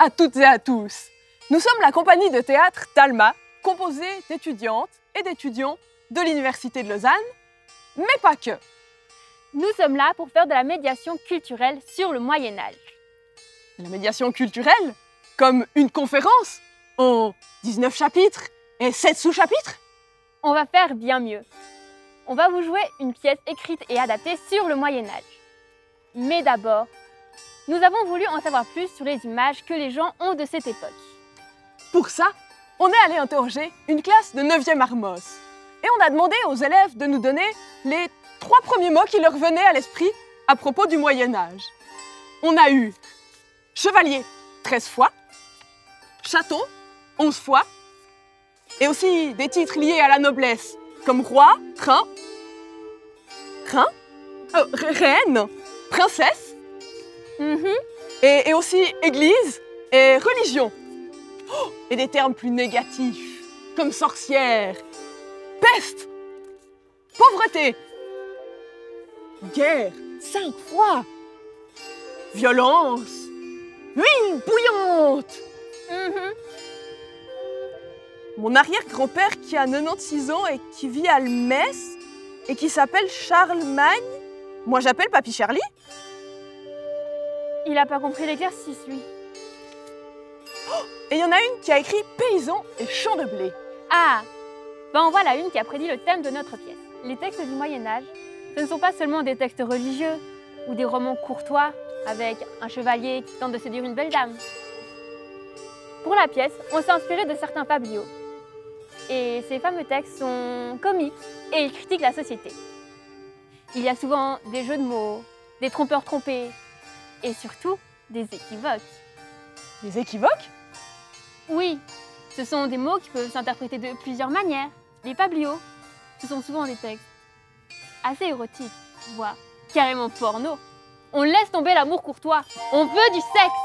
à toutes et à tous. Nous sommes la compagnie de théâtre Talma, composée d'étudiantes et d'étudiants de l'Université de Lausanne, mais pas que. Nous sommes là pour faire de la médiation culturelle sur le Moyen-Âge. La médiation culturelle, comme une conférence en 19 chapitres et 7 sous-chapitres? On va faire bien mieux. On va vous jouer une pièce écrite et adaptée sur le Moyen-Âge. Mais d'abord, nous avons voulu en savoir plus sur les images que les gens ont de cette époque. Pour ça, on est allé interroger une classe de 9e Armos. Et on a demandé aux élèves de nous donner les 3 premiers mots qui leur venaient à l'esprit à propos du Moyen-Âge. On a eu chevalier 13 fois, château 11 fois, et aussi des titres liés à la noblesse, comme roi, reine, princesse, et aussi église et religion. Oh, et des termes plus négatifs, comme sorcière, peste, pauvreté, guerre 5 fois, violence, huile bouillante. Mon arrière-grand-père qui a 96 ans et qui vit à Metz et qui s'appelle Charlemagne, moi j'appelle Papy Charlie. Il n'a pas compris l'exercice, lui. Oh, et il y en a une qui a écrit paysan et champ de blé. Ah, ben en voilà une qui a prédit le thème de notre pièce. Les textes du Moyen-Âge, ce ne sont pas seulement des textes religieux ou des romans courtois avec un chevalier qui tente de séduire une belle dame. Pour la pièce, on s'est inspiré de certains fabliaux. Et ces fameux textes sont comiques et ils critiquent la société. Il y a souvent des jeux de mots, des trompeurs trompés et surtout des équivoques. Des équivoques? Oui, ce sont des mots qui peuvent s'interpréter de plusieurs manières. Les fabliaux, ce sont souvent des textes assez érotiques, voire carrément porno. On laisse tomber l'amour courtois, on veut du sexe.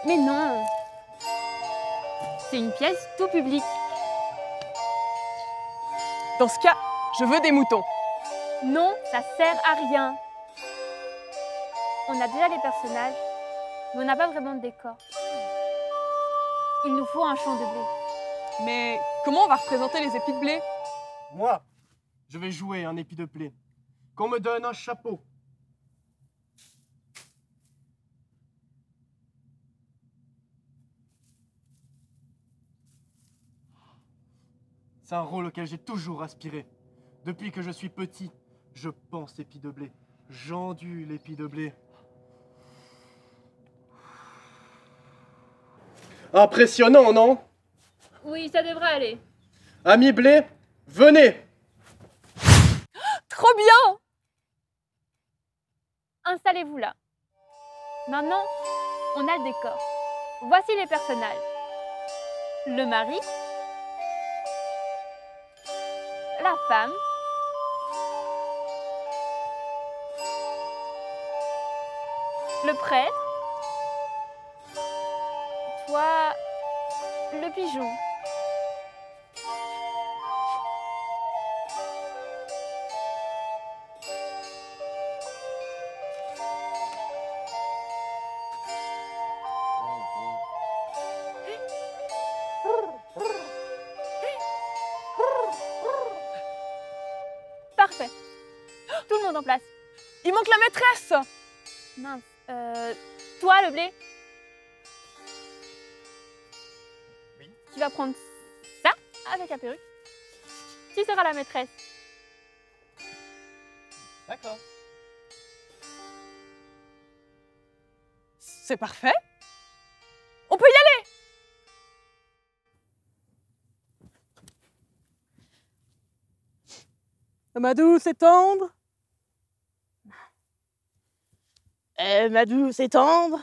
Mais non, c'est une pièce tout public. Dans ce cas, je veux des moutons. Non, ça sert à rien. On a déjà les personnages, mais on n'a pas vraiment de décor. Il nous faut un champ de blé. Mais comment on va représenter les épis de blé? Moi, je vais jouer un épi de blé. Qu'on me donne un chapeau. C'est un rôle auquel j'ai toujours aspiré. Depuis que je suis petit, je pense épi de blé. J'endue l'épi de blé. Impressionnant, non? Oui, ça devrait aller. Amis blé, venez! Trop bien! Installez-vous là. Maintenant, on a le décor. Voici les personnages. Le mari, la femme, le prêtre, toi, le pigeon. Parfait. Tout le monde en place. Il manque la maîtresse! Mince. Toi, le blé. Oui. Tu vas prendre ça avec la perruque. Tu seras la maîtresse. D'accord. C'est parfait. On peut y aller! Ma douce et tendre. Ma douce et tendre.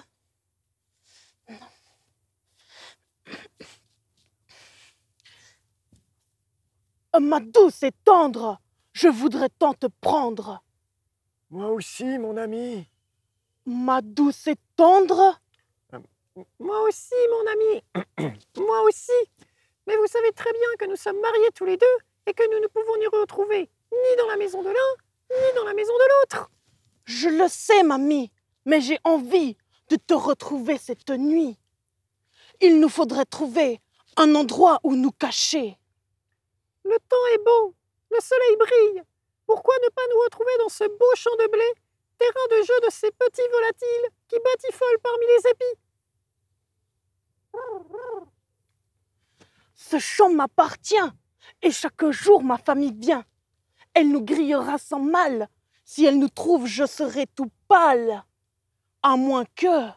Ma douce et tendre, je voudrais tant te prendre. Moi aussi, mon ami. Ma douce et tendre. Moi aussi, mon ami. Moi aussi. Mais vous savez très bien que nous sommes mariés tous les deux et que nous ne pouvons nous retrouver ni dans la maison de l'un, ni dans la maison de l'autre. Je le sais, mamie, mais j'ai envie de te retrouver cette nuit. Il nous faudrait trouver un endroit où nous cacher. Le temps est beau, le soleil brille. Pourquoi ne pas nous retrouver dans ce beau champ de blé, terrain de jeu de ces petits volatiles qui batifolent parmi les épis? Ce champ m'appartient et chaque jour ma famille vient. Elle nous grillera sans mal. Si elle nous trouve, je serai tout pâle. À moins que...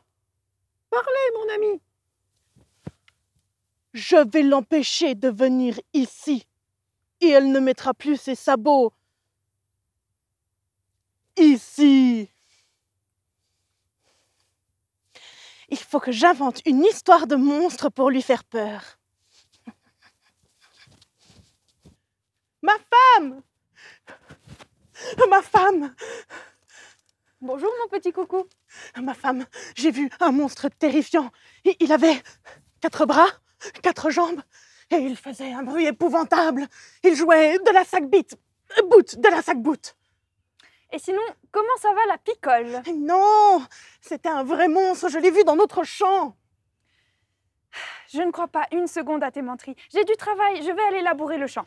Parlez, mon ami. Je vais l'empêcher de venir ici. Et elle ne mettra plus ses sabots ici. Il faut que j'invente une histoire de monstre pour lui faire peur. Ma femme! Ma femme! Bonjour mon petit coucou. Ma femme, j'ai vu un monstre terrifiant. Il avait 4 bras, 4 jambes, et il faisait un bruit épouvantable. Il jouait de la sac-boot, de la sac-boot. Et sinon, comment ça va la picole? Non, c'était un vrai monstre, je l'ai vu dans notre champ. Je ne crois pas une seconde à tes menteries. J'ai du travail, je vais aller labourer le champ.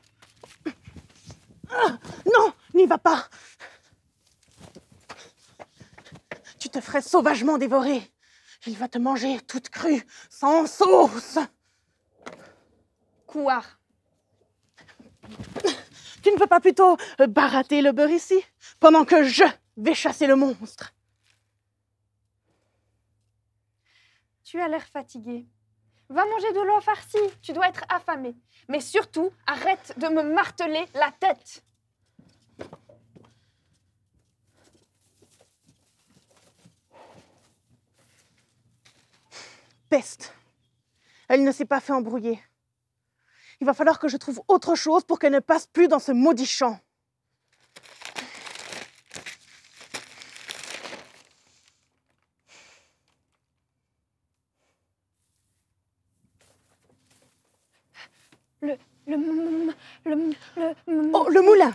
Non, n'y va pas. Tu te ferais sauvagement dévorer. Il va te manger toute crue, sans sauce. Quoi? Tu ne peux pas plutôt barater le beurre ici, pendant que je vais chasser le monstre? Tu as l'air fatigué. Va manger de l'eau farcie, tu dois être affamé. Mais surtout, arrête de me marteler la tête. Peste. Elle ne s'est pas fait embrouiller. Il va falloir que je trouve autre chose pour qu'elle ne passe plus dans ce maudit champ. Oh, le moulin!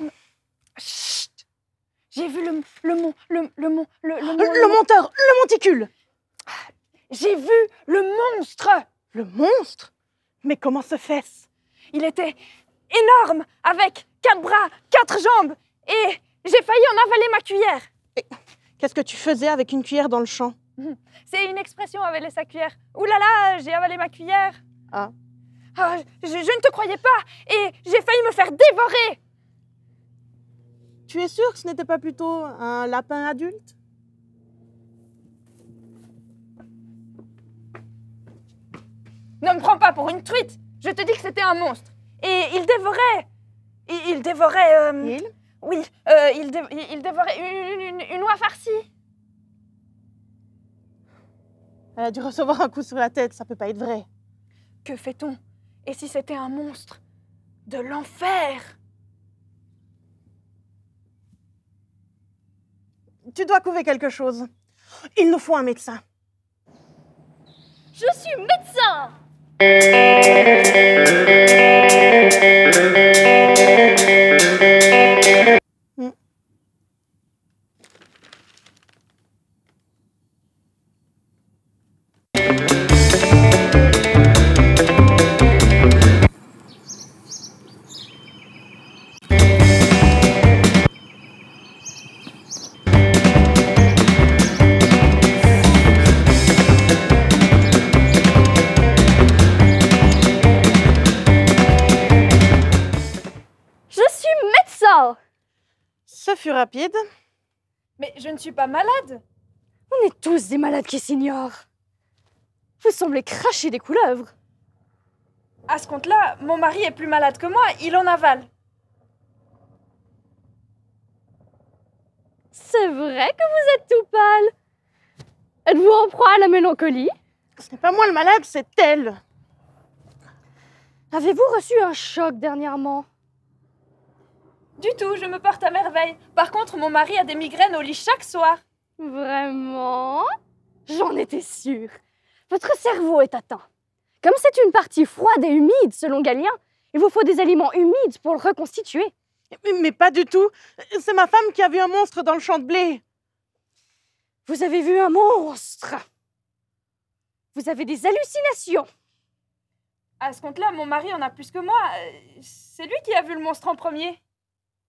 Chut! J'ai vu le monteur, le monticule! J'ai vu le monstre! Le monstre? Mais comment se fait-ce? Il était énorme, avec 4 bras, 4 jambes, et j'ai failli en avaler ma cuillère. Et qu'est-ce que tu faisais avec une cuillère dans le champ? C'est une expression, avaler sa cuillère. Ouh là là, j'ai avalé ma cuillère. Ah. Ah, je ne te croyais pas, et j'ai failli me faire dévorer. Tu es sûr que ce n'était pas plutôt un lapin adulte? Ne me prends pas pour une truite. Je te dis que c'était un monstre. Et il dévorait... Il dévorait... Il? Oui, il dévorait une oie farcie. Elle a dû recevoir un coup sur la tête, ça peut pas être vrai. Que fait-on? Et si c'était un monstre de l'enfer? Tu dois couver quelque chose. Il nous faut un médecin. Je suis médecin! Ce fut rapide. Mais je ne suis pas malade. On est tous des malades qui s'ignorent. Vous semblez cracher des couleuvres. À ce compte-là, mon mari est plus malade que moi, il en avale. C'est vrai que vous êtes tout pâle. Êtes-vous en proie à la mélancolie? Ce n'est pas moi le malade, c'est elle. Avez-vous reçu un choc dernièrement? Du tout, je me porte à merveille. Par contre, mon mari a des migraines au lit chaque soir. Vraiment? J'en étais sûre. Votre cerveau est atteint. Comme c'est une partie froide et humide, selon Galien, il vous faut des aliments humides pour le reconstituer. Mais pas du tout. C'est ma femme qui a vu un monstre dans le champ de blé. Vous avez vu un monstre? Vous avez des hallucinations. À ce compte-là, mon mari en a plus que moi. C'est lui qui a vu le monstre en premier.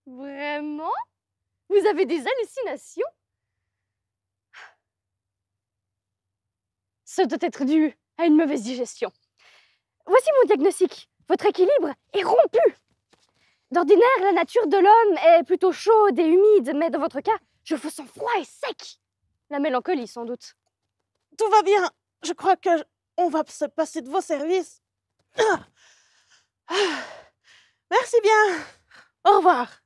Vraiment? Vous avez des hallucinations? Ça doit être dû à une mauvaise digestion. Voici mon diagnostic. Votre équilibre est rompu. D'ordinaire, la nature de l'homme est plutôt chaude et humide, mais dans votre cas, je vous sens froid et sec. La mélancolie, sans doute. Tout va bien. Je crois que on va se passer de vos services. Merci bien. Au revoir.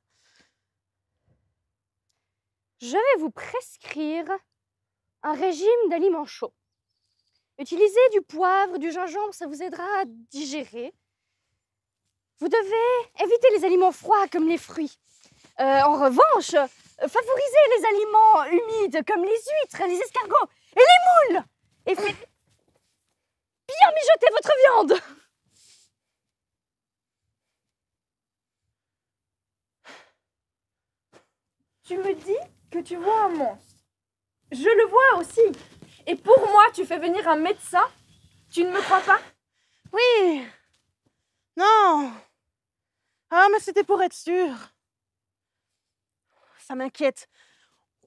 Je vais vous prescrire un régime d'aliments chauds. Utilisez du poivre, du gingembre, ça vous aidera à digérer. Vous devez éviter les aliments froids comme les fruits. En revanche, favorisez les aliments humides comme les huîtres, les escargots et les moules. Et faites bien mijoter votre viande. Tu me dis que tu vois un monstre. Je le vois aussi. Et pour moi, tu fais venir un médecin? Tu ne me crois pas? Oui. Non. Ah, mais c'était pour être sûr. Ça m'inquiète.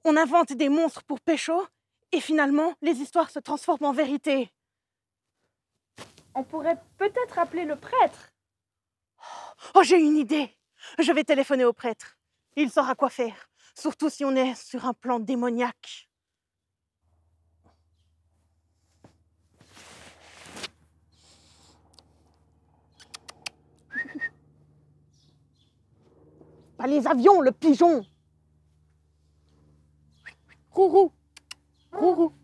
On invente des monstres pour pécho et finalement, les histoires se transforment en vérité. On pourrait peut-être appeler le prêtre. Oh, j'ai une idée. Je vais téléphoner au prêtre. Il saura quoi faire, surtout si on est sur un plan démoniaque. Pas les avions, le pigeon. Rourou. Rourou.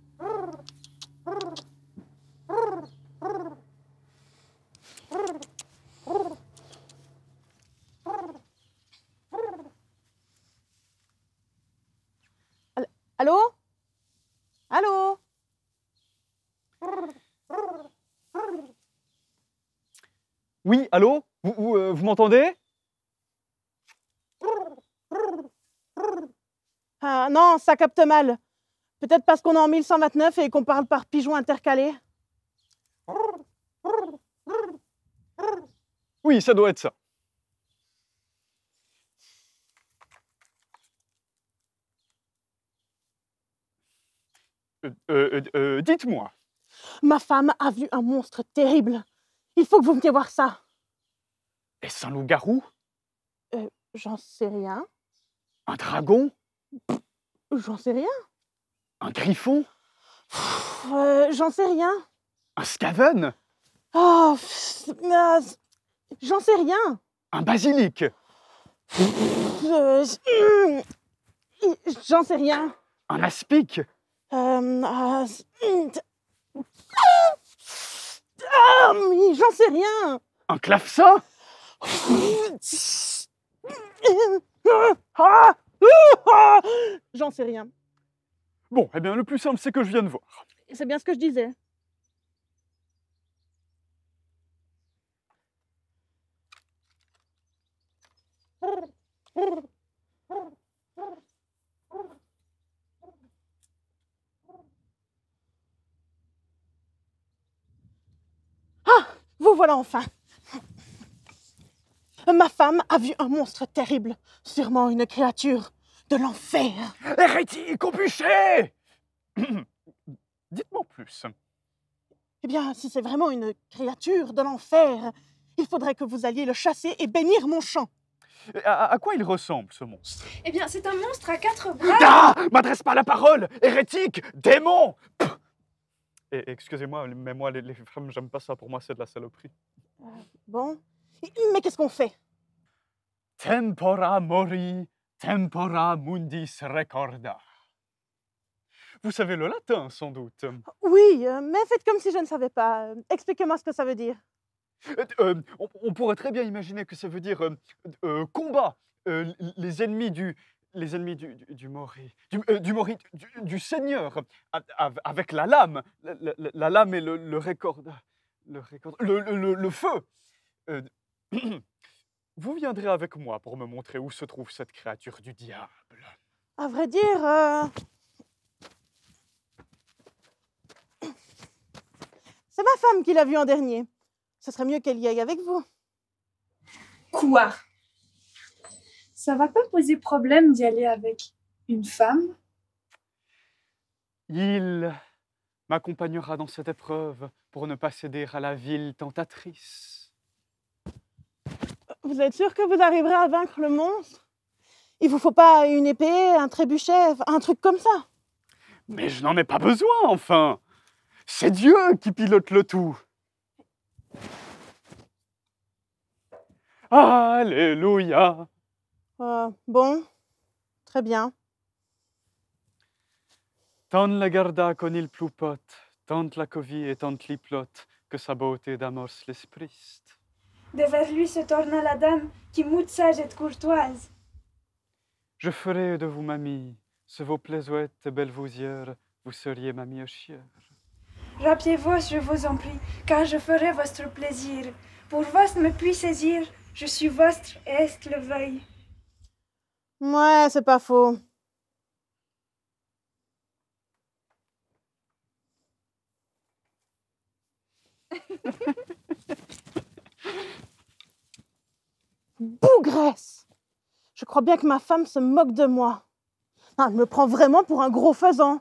Allô? Allô? Oui, allô? Vous m'entendez? Ah non, ça capte mal. Peut-être parce qu'on est en 1129 et qu'on parle par pigeon intercalé. Oui, ça doit être ça. Dites-moi. Ma femme a vu un monstre terrible. Il faut que vous veniez voir ça. Est-ce un loup-garou? J'en sais rien. Un dragon? J'en sais rien. Un griffon? J'en sais rien. Un skaven? Oh, j'en sais rien. Un basilic? J'en sais rien. Un aspic? J'en sais rien. Un clavecin? J'en sais rien. Bon, eh bien, le plus simple, c'est que je viens de voir. C'est bien ce que je disais. Ah, vous voilà enfin. Ma femme a vu un monstre terrible, sûrement une créature de l'enfer. Hérétique au bûcher! Dites-moi en plus. Eh bien, si c'est vraiment une créature de l'enfer, il faudrait que vous alliez le chasser et bénir mon champ. À quoi il ressemble, ce monstre? Eh bien, c'est un monstre à 4 bras. Ah! M'adresse pas la parole! Hérétique! Démon! Pff. Et excusez-moi, mais moi, les femmes, j'aime pas ça. Pour moi, c'est de la saloperie. Bon, mais qu'est-ce qu'on fait? Tempora mori, tempora mundis recorda. Vous savez le latin, sans doute. Oui, mais faites comme si je ne savais pas. Expliquez-moi ce que ça veut dire. On pourrait très bien imaginer que ça veut dire combat. Les ennemis du Mori, du Seigneur, avec la lame. La lame et le feu. Vous viendrez avec moi pour me montrer où se trouve cette créature du diable. À vrai dire, ma femme qui l'a vu en dernier. Ce serait mieux qu'elle y aille avec vous. Quoi? Ça va pas poser problème d'y aller avec une femme? Il m'accompagnera dans cette épreuve pour ne pas céder à la ville tentatrice. Vous êtes sûr que vous arriverez à vaincre le monstre? Il vous faut pas une épée, un trébuchet, un truc comme ça? Mais je n'en ai pas besoin, enfin! C'est Dieu qui pilote le tout! Alléluia! Bon, très bien. Tant la garda con il plupot, tant la covie et tant l'iplot, que sa beauté d'amorce l'esprit. Devers lui se tourna la dame, qui moute sage et courtoise. Je ferai de vous mamie, ce vos plaisouettes et belles vousières, vous seriez mamie chère. Rappelez-vous, je vous en prie, car je ferai votre plaisir. Pour votre me puis saisir, je suis votre et est le veuille. Ouais, c'est pas faux. Bougresse! Je crois bien que ma femme se moque de moi. Ah, elle me prend vraiment pour un gros faisan.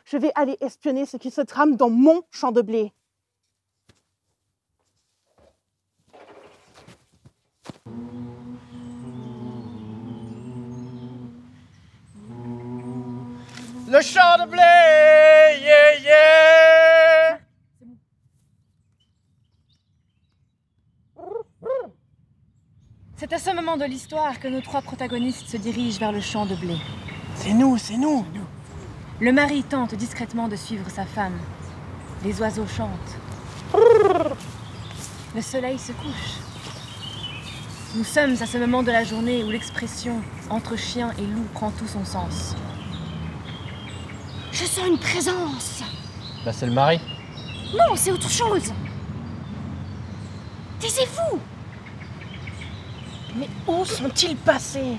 Je vais aller espionner ce qui se trame dans mon champ de blé. Le champ de blé, yeah, yeah. C'est à ce moment de l'histoire que nos trois protagonistes se dirigent vers le champ de blé. C'est nous, c'est nous. Le mari tente discrètement de suivre sa femme. Les oiseaux chantent. Le soleil se couche. Nous sommes à ce moment de la journée où l'expression « entre chien et loup » prend tout son sens. Je sens une présence. Bah c'est le mari. Non, c'est autre chose. Taisez-vous. Mais où sont-ils passés?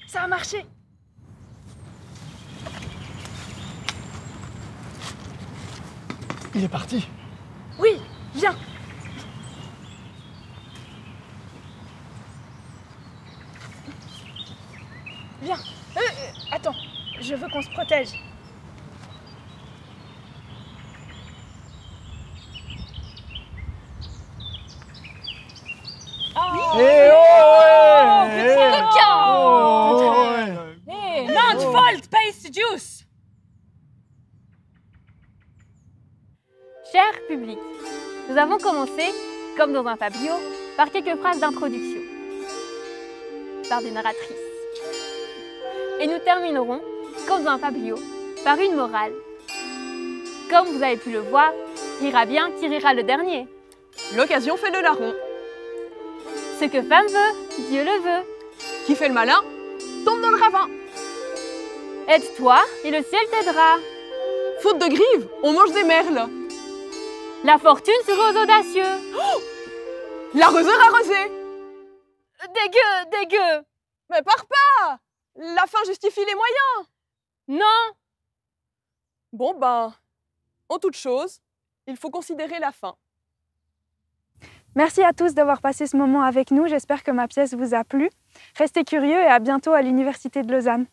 Ça a marché! Il est parti. Oui, viens! Viens! Attends, je veux qu'on se protège. Juice! Cher public, nous avons commencé, comme dans un fabliau, par quelques phrases d'introduction, par des narratrices. Et nous terminerons, comme dans un fabliau, par une morale. Comme vous avez pu le voir, rira bien qui rira le dernier. L'occasion fait le larron. Ce que femme veut, Dieu le veut. Qui fait le malin, tombe dans le ravin. Aide-toi et le ciel t'aidera. Faute de grives, on mange des merles. La fortune sera aux audacieux. Oh, l'arroseur arrosé. Dégueu, dégueu. Mais pars pas. La fin justifie les moyens. Non. Bon ben, en toute chose, il faut considérer la fin. Merci à tous d'avoir passé ce moment avec nous. J'espère que ma pièce vous a plu. Restez curieux et à bientôt à l'Université de Lausanne.